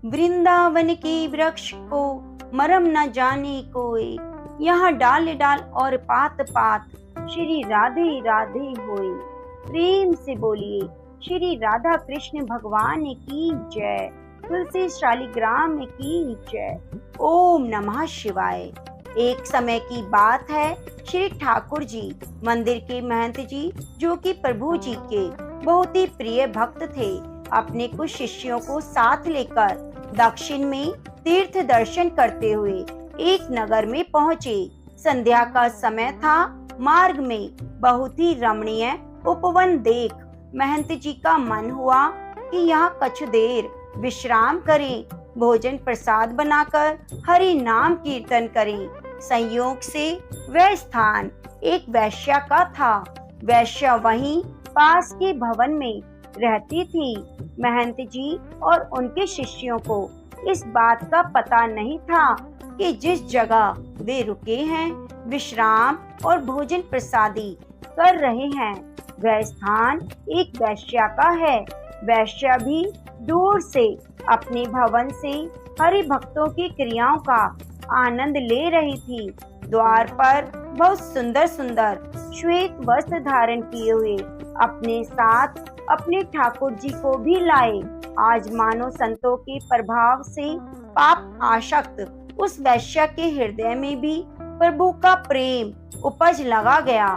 वृंदावन के वृक्ष को मरम न जाने कोई, यहाँ डाल डाल और पात पात श्री राधे राधे होए। प्रेम से बोलिए श्री राधा कृष्ण भगवान की जय। तुलसी शालिग्राम की जय। ओम नमः शिवाय। एक समय की बात है, श्री ठाकुर जी मंदिर के महंत जी, जो कि प्रभु जी के बहुत ही प्रिय भक्त थे, अपने कुछ शिष्यों को साथ लेकर दक्षिण में तीर्थ दर्शन करते हुए एक नगर में पहुँचे। संध्या का समय था। मार्ग में बहुत ही रमणीय उपवन देख महंत जी का मन हुआ कि यहाँ कुछ देर विश्राम करें, भोजन प्रसाद बनाकर हरि नाम कीर्तन करें। संयोग से वह स्थान एक वैश्या का था। वैश्या वहीं पास के भवन में रहती थी। महंत जी और उनके शिष्यों को इस बात का पता नहीं था कि जिस जगह वे रुके हैं, विश्राम और भोजन प्रसादी कर रहे हैं, वह स्थान एक वैश्या का है। वैश्या भी दूर से अपने भवन से हरि भक्तों की क्रियाओं का आनंद ले रही थी। द्वार पर बहुत सुंदर सुंदर श्वेत वस्त्र धारण किए हुए अपने साथ अपने ठाकुर जी को भी लाए। आज मानो संतों के प्रभाव से पाप आसक्त उस वैश्या के हृदय में भी प्रभु का प्रेम उपज लगा गया।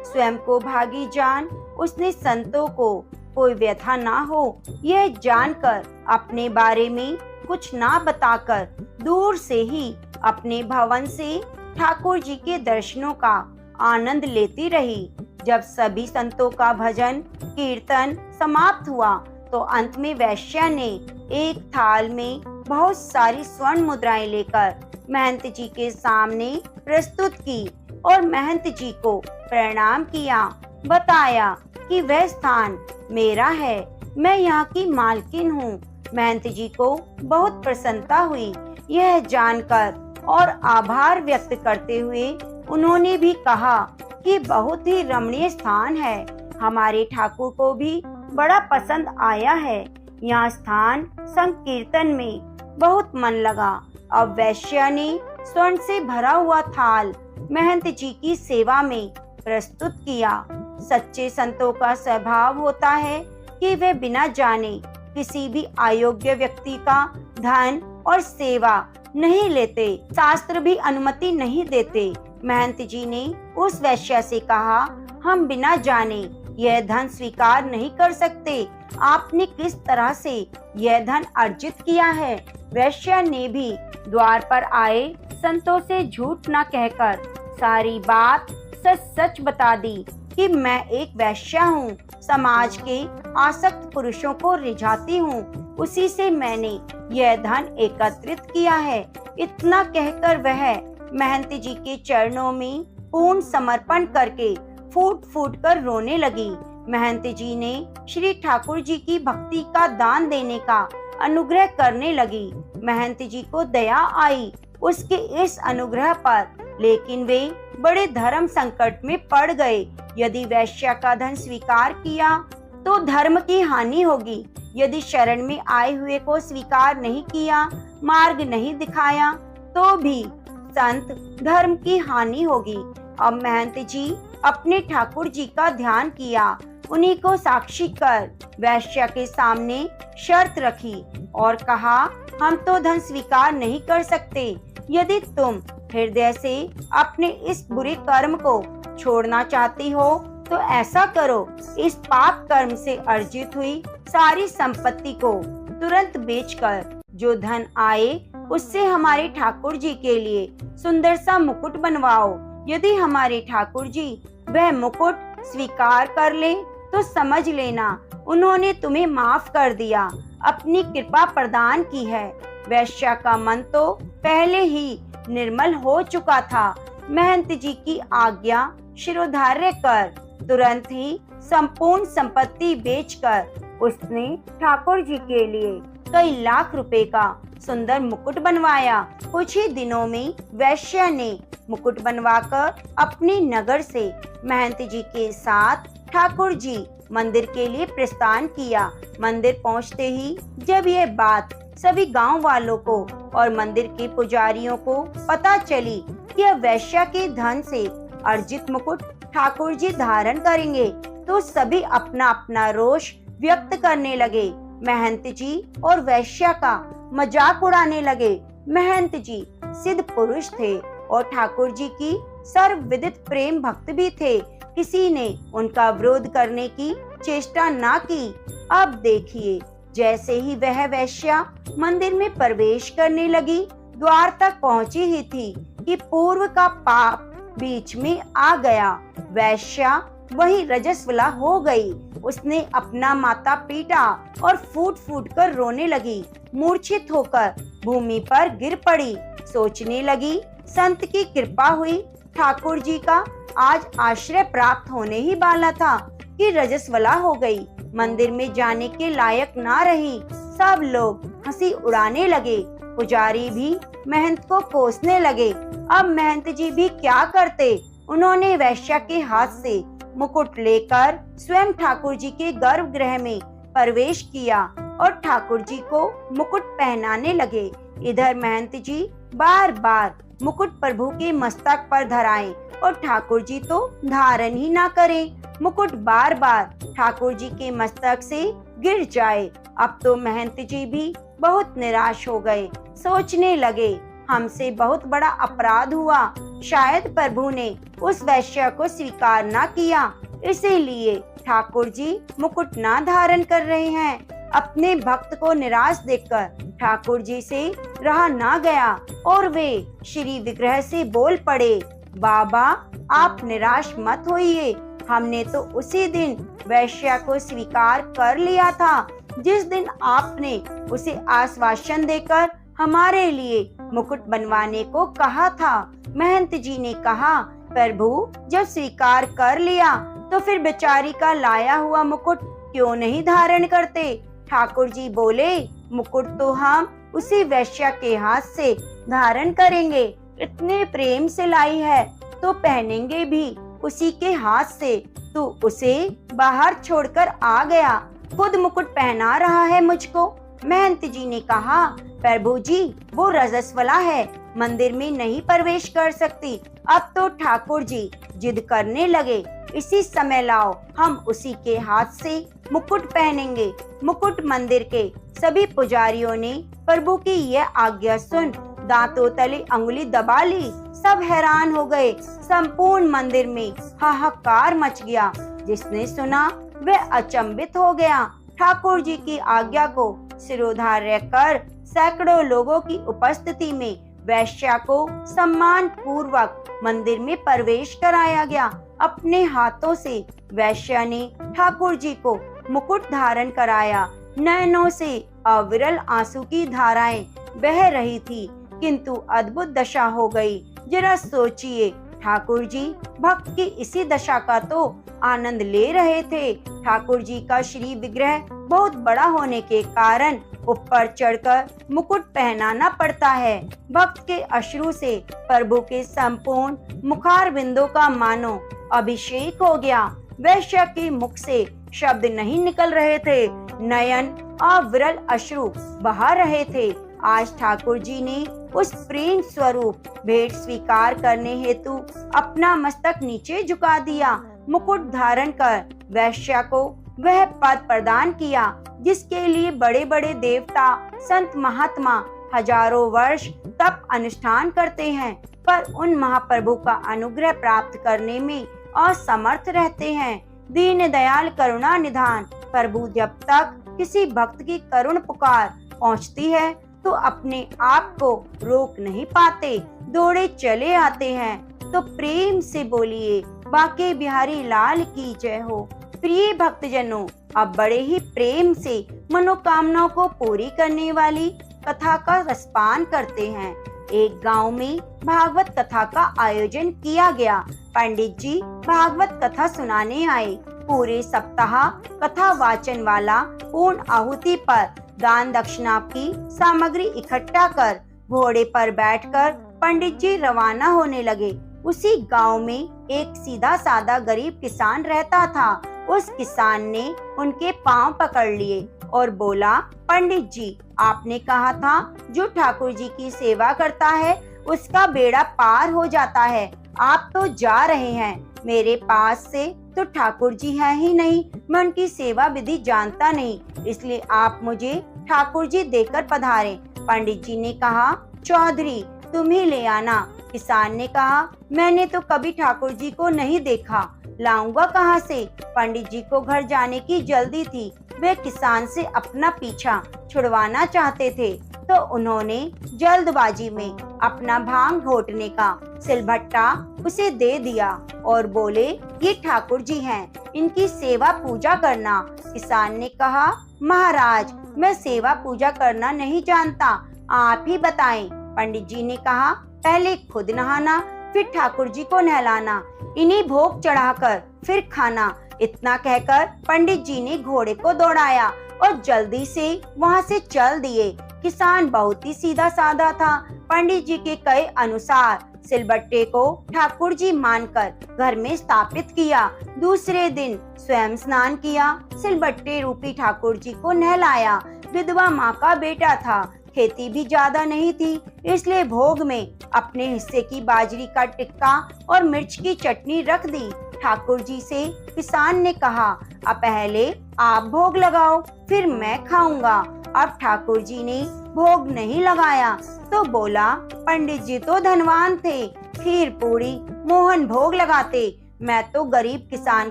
स्वयं को भागी जान उसने संतों को कोई व्यथा ना हो यह जानकर अपने बारे में कुछ ना बताकर दूर से ही अपने भवन से ठाकुर जी के दर्शनों का आनंद लेती रही। जब सभी संतों का भजन कीर्तन समाप्त हुआ तो अंत में वैश्या ने एक थाल में बहुत सारी स्वर्ण मुद्राएं लेकर महंत जी के सामने प्रस्तुत की और महंत जी को प्रणाम किया। बताया कि वह स्थान मेरा है, मैं यहाँ की मालकिन हूँ। महंत जी को बहुत प्रसन्नता हुई यह जानकर और आभार व्यक्त करते हुए उन्होंने भी कहा कि बहुत ही रमणीय स्थान है, हमारे ठाकुर को भी बड़ा पसंद आया है। यहाँ स्थान संकीर्तन में बहुत मन लगा। अब वैश्या ने स्वर्ण से भरा हुआ थाल महंत जी की सेवा में प्रस्तुत किया। सच्चे संतों का स्वभाव होता है कि वे बिना जाने किसी भी अयोग्य व्यक्ति का धन और सेवा नहीं लेते, शास्त्र भी अनुमति नहीं देते। महंत जी ने उस वैश्या से कहा, हम बिना जाने यह धन स्वीकार नहीं कर सकते, आपने किस तरह से यह धन अर्जित किया है। वैश्या ने भी द्वार पर आए संतों से झूठ न कहकर सारी बात सच सच बता दी कि मैं एक वैश्या हूँ, समाज के आसक्त पुरुषों को रिझाती हूँ, उसी से मैंने यह धन एकत्रित किया है। इतना कहकर वह महंत जी के चरणों में पूर्ण समर्पण करके फूट फूट कर रोने लगी। महंत जी ने श्री ठाकुर जी की भक्ति का दान देने का अनुग्रह करने लगी। महंत जी को दया आई उसके इस अनुग्रह पर, लेकिन वे बड़े धर्म संकट में पड़ गए। यदि वैश्या का धन स्वीकार किया तो धर्म की हानि होगी, यदि शरण में आए हुए को स्वीकार नहीं किया, मार्ग नहीं दिखाया, तो भी संत धर्म की हानि होगी। अब महंत जी अपने ठाकुर जी का ध्यान किया, उन्हीं को साक्षी कर वैश्या के सामने शर्त रखी और कहा, हम तो धन स्वीकार नहीं कर सकते, यदि तुम हृदय से अपने इस बुरे कर्म को छोड़ना चाहती हो तो ऐसा करो, इस पाप कर्म से अर्जित हुई सारी संपत्ति को तुरंत बेचकर जो धन आए उससे हमारे ठाकुर जी के लिए सुंदर सा मुकुट बनवाओ। यदि हमारे ठाकुर जी वह मुकुट स्वीकार कर ले तो समझ लेना उन्होंने तुम्हें माफ कर दिया, अपनी कृपा प्रदान की है। वैश्या का मन तो पहले ही निर्मल हो चुका था। महंत जी की आज्ञा शिरोधार्य कर तुरंत ही संपूर्ण संपत्ति बेचकर उसने ठाकुर जी के लिए कई लाख रुपए का सुंदर मुकुट बनवाया। कुछ ही दिनों में वैश्या ने मुकुट बनवाकर अपने नगर से महंत जी के साथ ठाकुर जी मंदिर के लिए प्रस्थान किया। मंदिर पहुंचते ही जब यह बात सभी गांव वालों को और मंदिर के पुजारियों को पता चली कि अब वैश्या के धन से अर्जित मुकुट ठाकुर जी धारण करेंगे, तो सभी अपना अपना रोष व्यक्त करने लगे। महंत जी और वैश्या का मजाक उड़ाने लगे। महंत जी सिद्ध पुरुष थे और ठाकुर जी की सर्वविदित प्रेम भक्त भी थे। किसी ने उनका विरोध करने की चेष्टा ना की। अब देखिए, जैसे ही वह वैश्या मंदिर में प्रवेश करने लगी, द्वार तक पहुंची ही थी कि पूर्व का पाप बीच में आ गया। वैश्या वही रजस्वला हो गई। उसने अपना माथा पीटा और फूट फूट कर रोने लगी। मूर्छित होकर भूमि पर गिर पड़ी। सोचने लगी, संत की कृपा हुई, ठाकुर जी का आज आश्रय प्राप्त होने ही वाला था कि रजस्वला हो गई, मंदिर में जाने के लायक ना रही। सब लोग हंसी उड़ाने लगे। पुजारी भी महंत को कोसने लगे। अब महंत जी भी क्या करते। उन्होंने वैश्या के हाथ से मुकुट लेकर स्वयं ठाकुर जी के गर्भगृह में प्रवेश किया और ठाकुर जी को मुकुट पहनाने लगे। इधर महंत जी बार बार मुकुट प्रभु के मस्तक पर धराएं और ठाकुर जी तो धारण ही ना करें। मुकुट बार बार ठाकुर जी के मस्तक से गिर जाए। अब तो महंत जी भी बहुत निराश हो गए। सोचने लगे, हमसे बहुत बड़ा अपराध हुआ। शायद प्रभु ने उस वैश्य को स्वीकार ना किया, इसीलिए ठाकुर जी मुकुट ना धारण कर रहे हैं। अपने भक्त को निराश देखकर ठाकुर जी से रहा ना गया और वे श्री विग्रह से बोल पड़े, बाबा आप निराश मत होइए। हमने तो उसी दिन वैश्या को स्वीकार कर लिया था जिस दिन आपने उसे आश्वासन देकर हमारे लिए मुकुट बनवाने को कहा था। महंत जी ने कहा, प्रभु जब स्वीकार कर लिया तो फिर बेचारी का लाया हुआ मुकुट क्यों नहीं धारण करते। ठाकुर जी बोले, मुकुट तो हम उसी वैश्या के हाथ से धारण करेंगे। इतने प्रेम से लाई है तो पहनेंगे भी उसी के हाथ से। तू उसे बाहर छोड़कर आ गया, खुद मुकुट पहना रहा है मुझको। महंत जी ने कहा, प्रभु जी वो रजस्वला है, मंदिर में नहीं प्रवेश कर सकती। अब तो ठाकुर जी जिद करने लगे, इसी समय लाओ, हम उसी के हाथ से मुकुट पहनेंगे। मुकुट मंदिर के सभी पुजारियों ने प्रभु की यह आज्ञा सुन दांतों तले अंगुली दबा ली। सब हैरान हो गए। संपूर्ण मंदिर में हाहाकार मच गया। जिसने सुना वह अचंभित हो गया। ठाकुर जी की आज्ञा को सिरोधार्य रहकर सैकड़ों लोगों की उपस्थिति में वैश्या को सम्मान पूर्वक मंदिर में प्रवेश कराया गया। अपने हाथों से वैश्या ने ठाकुर जी को मुकुट धारण कराया। नयनों से अविरल आंसू की धाराएं बह रही थी, किंतु अद्भुत दशा हो गई। जरा सोचिए, ठाकुर जी भक्त की इसी दशा का तो आनंद ले रहे थे। ठाकुर जी का श्री विग्रह बहुत बड़ा होने के कारण ऊपर चढ़कर मुकुट पहनाना पड़ता है। भक्त के अश्रु से प्रभु के संपूर्ण मुखार बिंदों का मानो अभिषेक हो गया। वैश्य के मुख से शब्द नहीं निकल रहे थे, नयन अविरल अश्रु बहा रहे थे। आज ठाकुर जी ने उस प्रेम स्वरूप भेंट स्वीकार करने हेतु अपना मस्तक नीचे झुका दिया। मुकुट धारण कर वैश्या को वह पद प्रदान किया जिसके लिए बड़े बड़े देवता संत महात्मा हजारों वर्ष तप अनुष्ठान करते हैं, पर उन महाप्रभु का अनुग्रह प्राप्त करने में असमर्थ रहते हैं। दीन दयाल करुणा निधान प्रभु जब तक किसी भक्त की करुण पुकार पहुंचती है तो अपने आप को रोक नहीं पाते, दौड़े चले आते हैं। तो प्रेम से बोलिए, बांके बिहारी लाल की जय हो। प्रिय भक्तजनों, अब बड़े ही प्रेम से मनोकामनाओं को पूरी करने वाली कथा का रसपान करते हैं। एक गांव में भागवत कथा का आयोजन किया गया। पंडित जी भागवत कथा सुनाने आए। पूरे सप्ताह कथा वाचन वाला पूर्ण आहुति पर दान दक्षिणा की सामग्री इकट्ठा कर घोड़े पर बैठकर पंडित जी रवाना होने लगे। उसी गांव में एक सीधा साधा गरीब किसान रहता था। उस किसान ने उनके पांव पकड़ लिए और बोला, पंडित जी आपने कहा था जो ठाकुर जी की सेवा करता है उसका बेड़ा पार हो जाता है। आप तो जा रहे हैं, मेरे पास से तो ठाकुर जी है ही नहीं, मैं उनकी सेवा विधि जानता नहीं, इसलिए आप मुझे ठाकुर जी देकर पधारें। पंडित जी ने कहा, चौधरी तुम ही ले आना। किसान ने कहा, मैंने तो कभी ठाकुर जी को नहीं देखा, लाऊंगा कहाँ से। पंडित जी को घर जाने की जल्दी थी, वे किसान से अपना पीछा छुड़वाना चाहते थे, तो उन्होंने जल्दबाजी में अपना भांग घोटने का सिलबट्टा उसे दे दिया और बोले, ये ठाकुर जी हैं, इनकी सेवा पूजा करना। किसान ने कहा, महाराज मैं सेवा पूजा करना नहीं जानता, आप ही बताएं। पंडित जी ने कहा, पहले खुद नहाना, फिर ठाकुर जी को नहलाना, इन्हीं भोग चढ़ाकर फिर खाना। इतना कहकर पंडित जी ने घोड़े को दौड़ाया और जल्दी से वहाँ से चल दिए। किसान बहुत ही सीधा साधा था। पंडित जी के कहे अनुसार सिलबट्टे को ठाकुर जी मानकर घर में स्थापित किया। दूसरे दिन स्वयं स्नान किया, सिलबट्टे रूपी ठाकुर जी को नहलाया। विधवा माँ का बेटा था, खेती भी ज्यादा नहीं थी, इसलिए भोग में अपने हिस्से की बाजरी का टिक्का और मिर्च की चटनी रख दी। ठाकुर जी से किसान ने कहा, अब पहले आप भोग लगाओ, फिर मैं खाऊंगा। अब ठाकुर जी ने भोग नहीं लगाया तो बोला, पंडित जी तो धनवान थे, खीर पूरी मोहन भोग लगाते, मैं तो गरीब किसान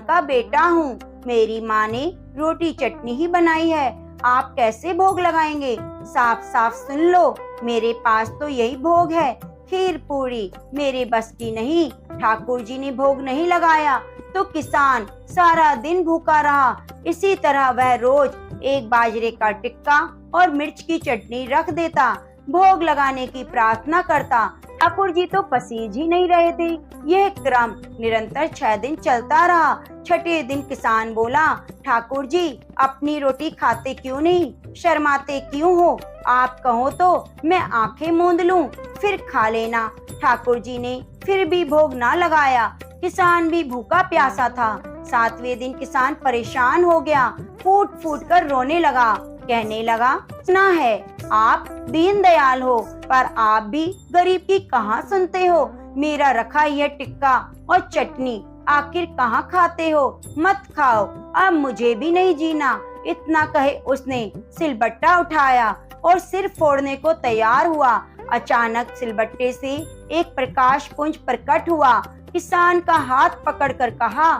का बेटा हूँ, मेरी माँ ने रोटी चटनी ही बनाई है, आप कैसे भोग लगाएंगे। साफ साफ सुन लो, मेरे पास तो यही भोग है, खीर पूरी मेरे बस की नहीं। ठाकुर जी ने भोग नहीं लगाया तो किसान सारा दिन भूखा रहा। इसी तरह वह रोज एक बाजरे का टिक्का और मिर्च की चटनी रख देता, भोग लगाने की प्रार्थना करता। ठाकुर जी तो पसीज ही नहीं रहे थे। यह क्रम निरंतर 6 दिन चलता रहा। छठे दिन किसान बोला, ठाकुर जी अपनी रोटी खाते क्यों नहीं, शर्माते क्यों हो, आप कहो तो मैं आंखें मूंद लूं, फिर खा लेना। ठाकुर जी ने फिर भी भोग ना लगाया। किसान भी भूखा प्यासा था। 7वें दिन किसान परेशान हो गया, फूट फूट कर रोने लगा, कहने लगा, सुना है आप दीन दयाल हो, पर आप भी गरीब की कहाँ सुनते हो। मेरा रखा यह टिक्का और चटनी आखिर कहाँ खाते हो, मत खाओ, अब मुझे भी नहीं जीना। इतना कहे उसने सिलबट्टा उठाया और सिर फोड़ने को तैयार हुआ। अचानक सिलबट्टे से एक प्रकाश पुंज प्रकट हुआ। किसान का हाथ पकड़कर कहा,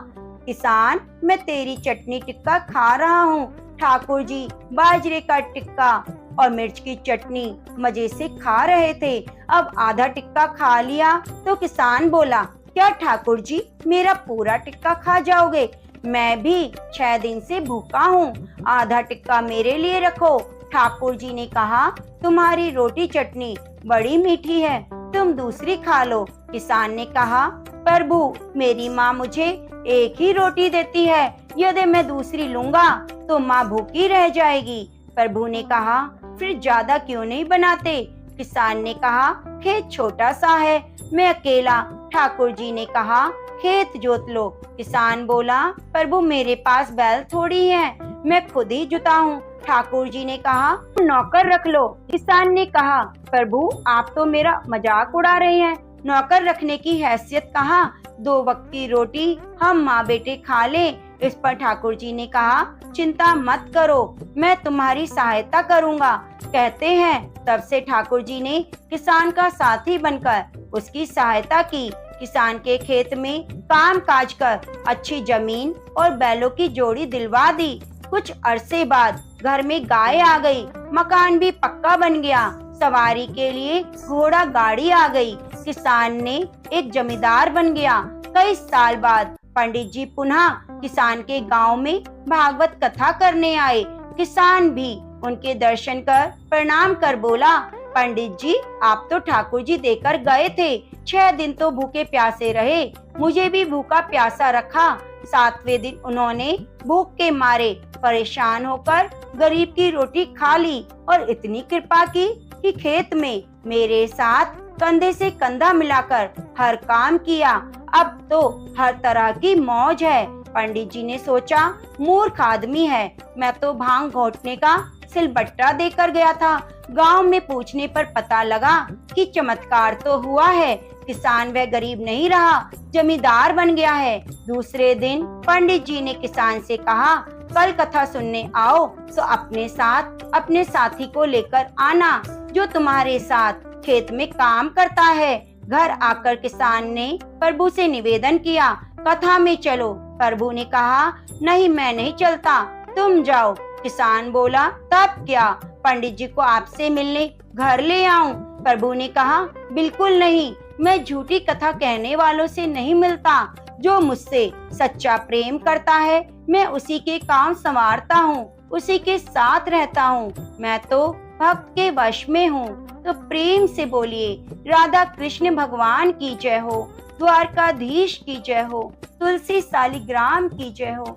किसान मैं तेरी चटनी टिक्का खा रहा हूँ। ठाकुर जी बाजरे का टिक्का और मिर्च की चटनी मजे से खा रहे थे। अब आधा टिक्का खा लिया तो किसान बोला, क्या ठाकुर जी मेरा पूरा टिक्का खा जाओगे, मैं भी 6 दिन से भूखा हूँ, आधा टिक्का मेरे लिए रखो। ठाकुर जी ने कहा, तुम्हारी रोटी चटनी बड़ी मीठी है, तुम दूसरी खा लो। किसान ने कहा, प्रभु मेरी माँ मुझे एक ही रोटी देती है, यदि मैं दूसरी लूंगा तो माँ भूखी रह जाएगी। प्रभु ने कहा, फिर ज्यादा क्यों नहीं बनाते। किसान ने कहा, खेत छोटा सा है, मैं अकेला। ठाकुर जी ने कहा, खेत जोत लो। किसान बोला, प्रभु मेरे पास बैल थोड़ी है, मैं खुद ही जुताऊं। ठाकुर जी ने कहा, नौकर रख लो। किसान ने कहा, प्रभु आप तो मेरा मजाक उड़ा रहे हैं, नौकर रखने की हैसियत कहाँ, 2 वक्त की रोटी हम माँ बेटे खा लें। इस पर ठाकुर जी ने कहा, चिंता मत करो, मैं तुम्हारी सहायता करूँगा। कहते हैं तब से ठाकुर जी ने किसान का साथी बनकर उसकी सहायता की। किसान के खेत में काम काज कर अच्छी जमीन और बैलों की जोड़ी दिलवा दी। कुछ अरसे बाद घर में गाय आ गई, मकान भी पक्का बन गया, सवारी के लिए घोड़ा गाड़ी आ गई। किसान ने एक जमींदार बन गया। कई साल बाद पंडित जी पुनः किसान के गांव में भागवत कथा करने आए। किसान भी उनके दर्शन कर प्रणाम कर बोला, पंडित जी आप तो ठाकुर जी देकर गए थे, 6 दिन तो भूखे प्यासे रहे, मुझे भी भूखा प्यासा रखा। 7वें दिन उन्होंने भूख के मारे परेशान होकर गरीब की रोटी खा ली और इतनी कृपा की कि खेत में मेरे साथ कंधे से कंधा मिलाकर हर काम किया। अब तो हर तरह की मौज है। पंडित जी ने सोचा, मूर्ख आदमी है, मैं तो भांग घोटने का सिलबट्टा देकर गया था। गांव में पूछने पर पता लगा कि चमत्कार तो हुआ है, किसान वह गरीब नहीं रहा, जमींदार बन गया है। दूसरे दिन पंडित जी ने किसान से कहा, कल कथा सुनने आओ तो अपने साथ अपने साथी को लेकर आना, जो तुम्हारे साथ खेत में काम करता है। घर आकर किसान ने प्रभु से निवेदन किया, कथा में चलो। प्रभु ने कहा, नहीं, मैं नहीं चलता, तुम जाओ। किसान बोला, तब क्या, पंडित जी को आपसे मिलने घर ले आऊं? प्रभु ने कहा, बिल्कुल नहीं, मैं झूठी कथा कहने वालों से नहीं मिलता। जो मुझसे सच्चा प्रेम करता है, मैं उसी के काम संवारता हूँ, उसी के साथ रहता हूँ। मैं तो भक्त के वश में हूँ। तो प्रेम से बोलिए, राधा कृष्ण भगवान की जय हो, द्वारकाधीश की जय हो, तुलसी सालिग्राम की जय हो।